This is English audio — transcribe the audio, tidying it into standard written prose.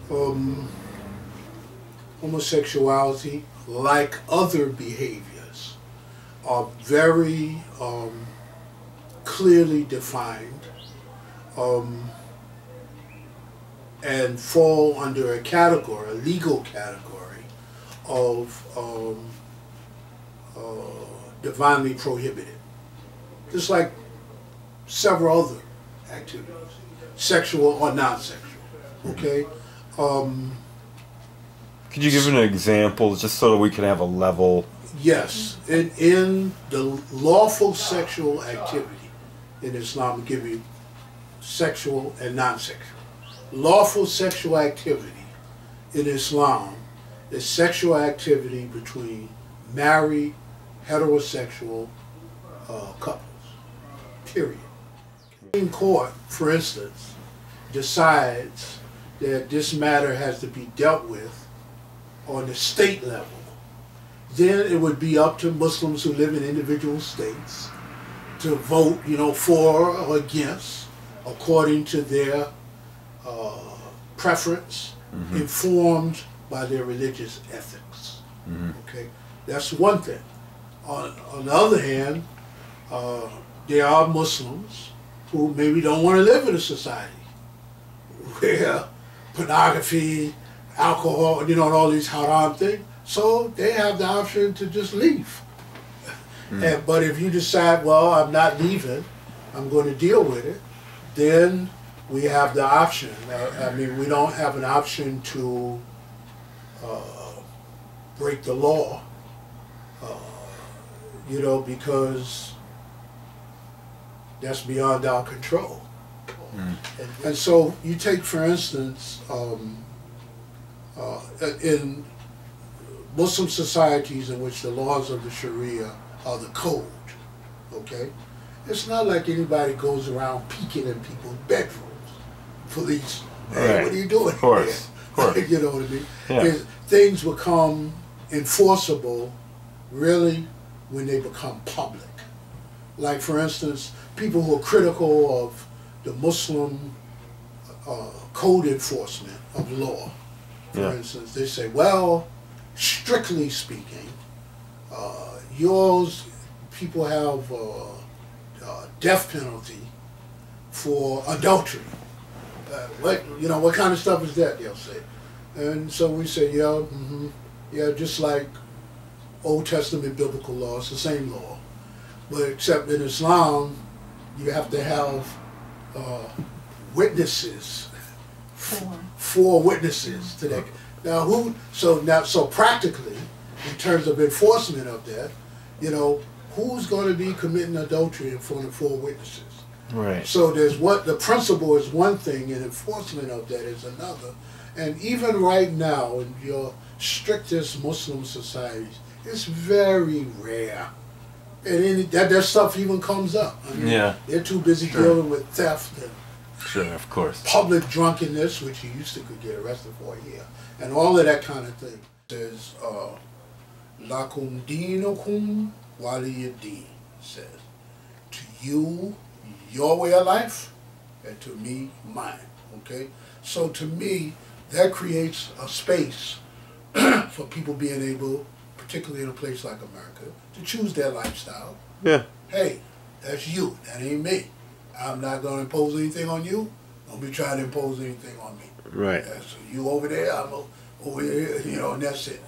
um, homosexuality, like other behaviors, are very clearly defined and fall under a category, a legal category of divinely prohibited. Just like several other activities, sexual or non-sexual. Okay. Could you give an example, just so that we can have a level? Yes, in the lawful sexual activity in Islam, I'll give you sexual and non-sexual. Lawful sexual activity in Islam is sexual activity between married heterosexual couples. Period. In court, for instance, decides that this matter has to be dealt with on the state level, then it would be up to Muslims who live in individual states to vote, for or against, according to their preference, informed by their religious ethics. Okay, that's one thing. On the other hand, there are Muslims who maybe don't want to live in a society where pornography, alcohol, and all these haram things. So they have the option to just leave. But if you decide, well, I'm not leaving, I'm going to deal with it, then we have the option. I mean, we don't have an option to break the law, because that's beyond our control. And so you take, for instance, in Muslim societies in which the laws of the Sharia are the code, okay? It's not like anybody goes around peeking in people's bedrooms. Police, hey, what are you doing? Of course. You know what I mean? Yeah. Things become enforceable really when they become public. Like, for instance, people who are critical of the Muslim code enforcement of law, for instance, they say, well, strictly speaking, people have death penalty for adultery. What kind of stuff is that, they'll say. And so we say, yeah, just like Old Testament biblical law, it's the same law. But except in Islam, you have to have witnesses, four witnesses to that. Now, so practically, in terms of enforcement of that, who's going to be committing adultery in front of four witnesses? Right. So the principle is one thing, and enforcement of that is another. And even right now, in your strictest Muslim societies, it's very rare. And that stuff even comes up. I mean, they're too busy dealing with theft and of course, public drunkenness, which you used to could get arrested for here, and all of that kind of thing. Says, Lakum dinukum waliyad-din, says, to you, your way of life, and to me, mine. Okay? So to me, that creates a space for people being able, particularly in a place like America, to choose their lifestyle. Yeah. Hey, that's you. That ain't me. I'm not going to impose anything on you. Don't be trying to impose anything on me. Right. So you over there, I'm over here, and that's it.